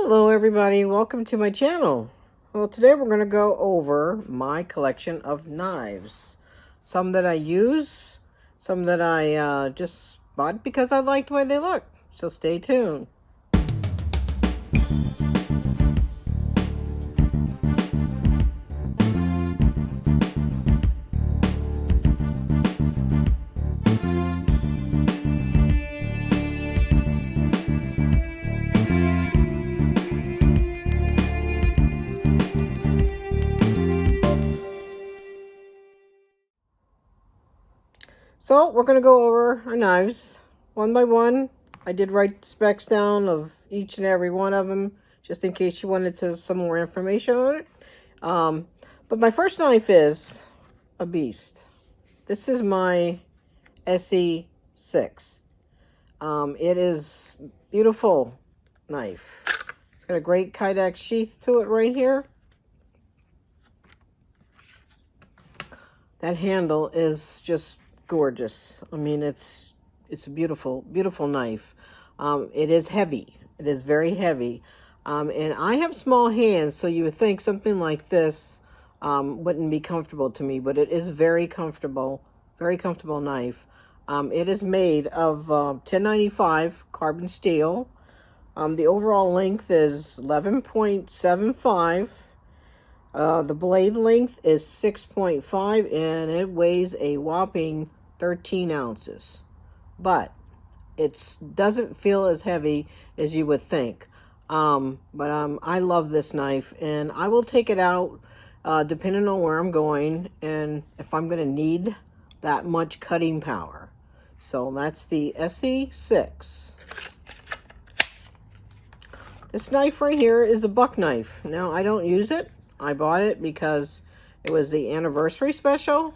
Hello everybody, welcome to my channel. Well, today we're going to go over my collection of knives. Some that I use, some that I just bought because I liked the way they look. So stay tuned. So we're going to go over our knives one by one. I did write specs down of each and every one of them, just in case you wanted some more information on it. But my first knife is a beast. This is my Esee 6. It is beautiful knife. It's got a great Kydex sheath to it right here. That handle is just gorgeous. I mean, it's a beautiful knife. It is heavy. It is very heavy. And I have small hands, so you would think something like this wouldn't be comfortable to me, but it is very comfortable knife. It is made of 1095 carbon steel. The overall length is 11.75. The blade length is 6.5, and it weighs a whopping 13 ounces. But it doesn't feel as heavy as you would think. I love this knife, and I will take it out depending on where I'm going and if I'm going to need that much cutting power. So that's the Esee 6. This knife right here is a buck knife. Now, I don't use it. I bought it because it was the anniversary special,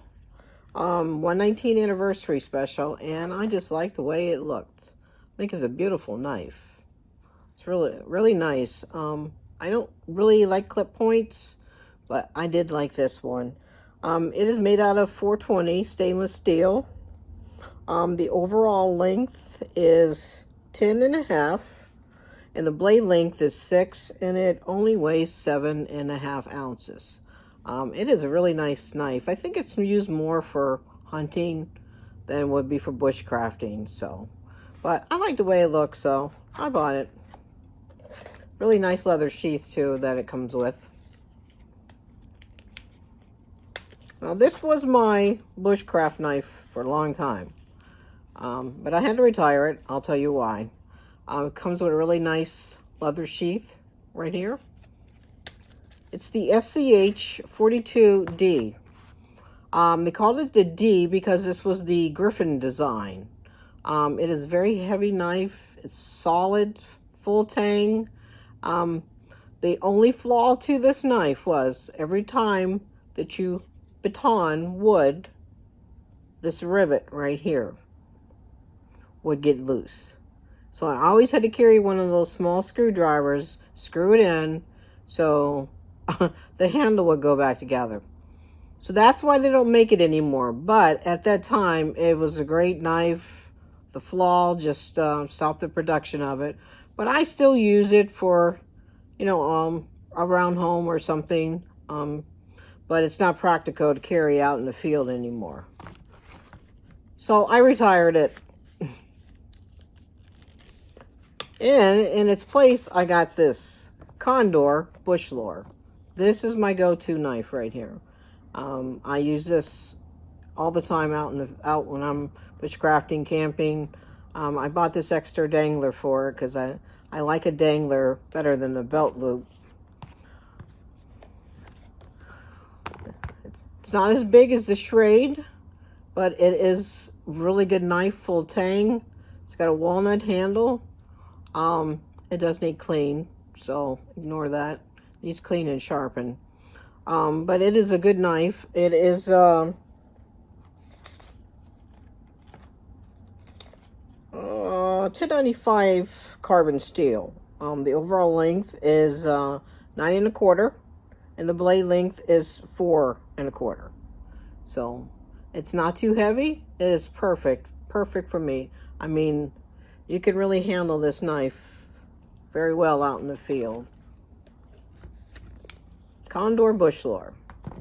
119 anniversary special, and I just like the way it looked. I think it's a beautiful knife. It's really nice. I don't really like clip points, but I did like this one. It is made out of 420 stainless steel. The overall length is 10.5. And the blade length is 6, and it only weighs 7.5 ounces. It is a really nice knife. I think it's used more for hunting than it would be for bushcrafting. But I like the way it looks, so I bought it. Really nice leather sheath too that it comes with. Now this was my bushcraft knife for a long time, but I had to retire it. I'll tell you why. It comes with a really nice leather sheath right here. It's the SCH 42D. They called it the D because this was the Griffin design. It is a very heavy knife. It's solid, full tang. The only flaw to this knife was every time that you baton wood, this rivet right here would get loose. So I always had to carry one of those small screwdrivers, screw it in, so the handle would go back together. So that's why they don't make it anymore. But at that time, it was a great knife. The flaw just stopped the production of it. But I still use it for, around home or something. But it's not practical to carry out in the field anymore. So I retired it. And in its place, I got this Condor Bushlore. This is my go-to knife right here. I use this all the time out when I'm bushcrafting, camping. I bought this extra dangler for it because I like a dangler better than a belt loop. It's not as big as the Schrade, but it is really good knife, full tang. It's got a walnut handle. It does need clean, so ignore that. It needs clean and sharpened. But it is a good knife. It is 1095 carbon steel. The overall length is 9.25, and the blade length is 4.25. So it's not too heavy. It is perfect for me. I mean, you can really handle this knife very well out in the field. Condor Bushlore.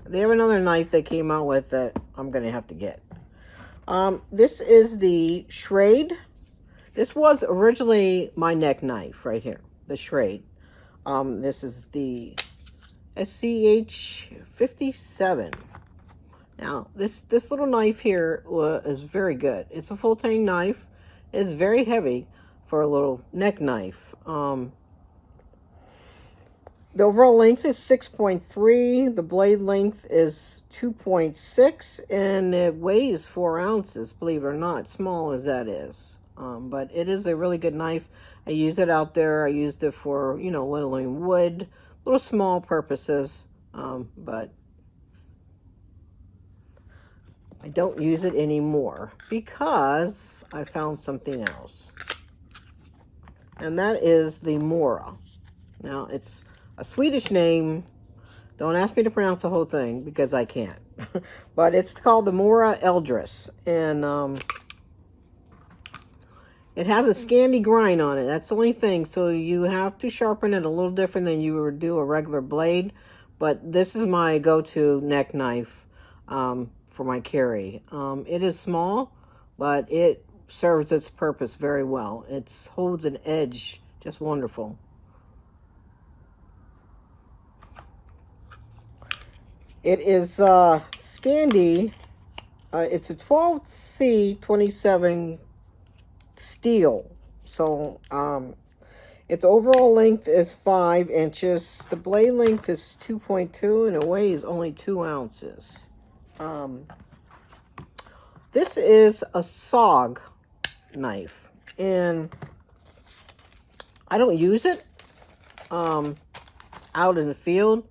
They have another knife they came out with that I'm going to have to get. This is the Schrade. This was originally my neck knife right here, the Schrade. This is the Esee 57. Now, this little knife here is very good. It's a full tang knife. It's very heavy for a little neck knife. The overall length is 6.3. The blade length is 2.6, and it weighs 4 ounces, believe it or not, small as that is. But it is a really good knife. I use it out there. I used it for, you know, whittling wood, little small purposes, but I don't use it anymore because I found something else. And that is the Mora. Now, it's a Swedish name. Don't ask me to pronounce the whole thing because I can't. But it's called the Mora Eldris. And it has a Scandi grind on it. That's the only thing. So you have to sharpen it a little different than you would do a regular blade. But this is my go-to neck knife for my carry. It is small, but it serves its purpose very well. It holds an edge just wonderful. It is Scandi. It's a 12C27 steel. So its overall length is 5 inches. The blade length is 2.2, and it weighs only 2 ounces. This is a SOG knife, and I don't use it out in the field.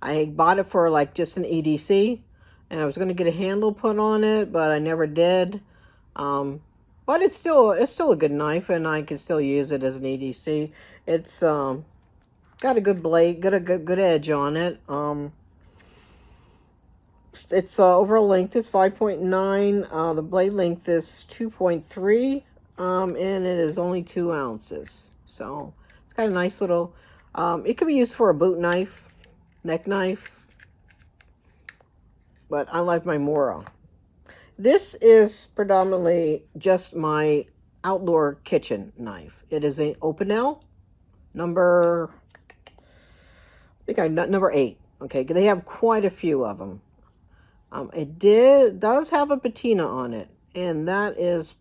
I bought it for like just an EDC, and I was going to get a handle put on it, but I never did. But it's still a good knife, and I can still use it as an EDC. It's got a good blade, got a good edge on it. Its overall length is 5.9. The blade length is 2.3, and it is only 2 ounces. So it's got a nice little. It could be used for a boot knife, neck knife, but I like my Mora. This is predominantly just my outdoor kitchen knife. It is an opinel, number 8. Okay, they have quite a few of them. It does have a patina on it, and that is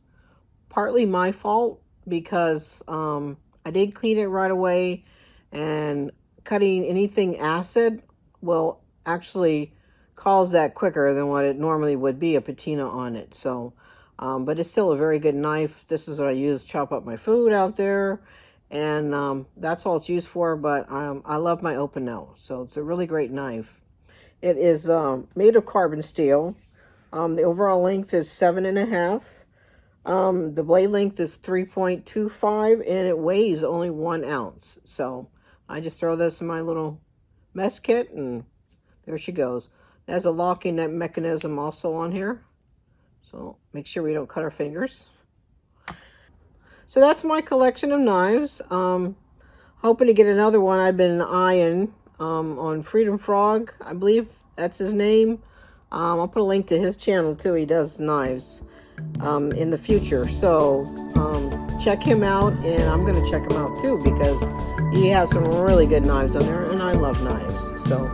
partly my fault because I did clean it right away, and cutting anything acid will actually cause that quicker than what it normally would be, a patina on it. So, but it's still a very good knife. This is what I use to chop up my food out there, and that's all it's used for. But I love my opinel, so it's a really great knife. It is made of carbon steel. The overall length is 7.5. The blade length is 3.25, and it weighs only 1 ounce. So I just throw this in my little mess kit, and there she goes. There's a locking nut mechanism also on here, so make sure we don't cut our fingers. So that's my collection of knives. Hoping to get another one. I've been eyeing on Freedom Frog, I believe that's his name. I'll put a link to his channel too. He does knives in the future, so check him out, and I'm going to check him out too because he has some really good knives on there, and I love knives. So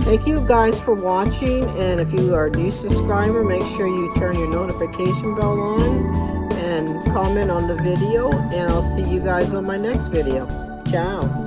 thank you guys for watching, and if you are a new subscriber, make sure you turn your notification bell on and comment on the video, and I'll see you guys on my next video. Ciao.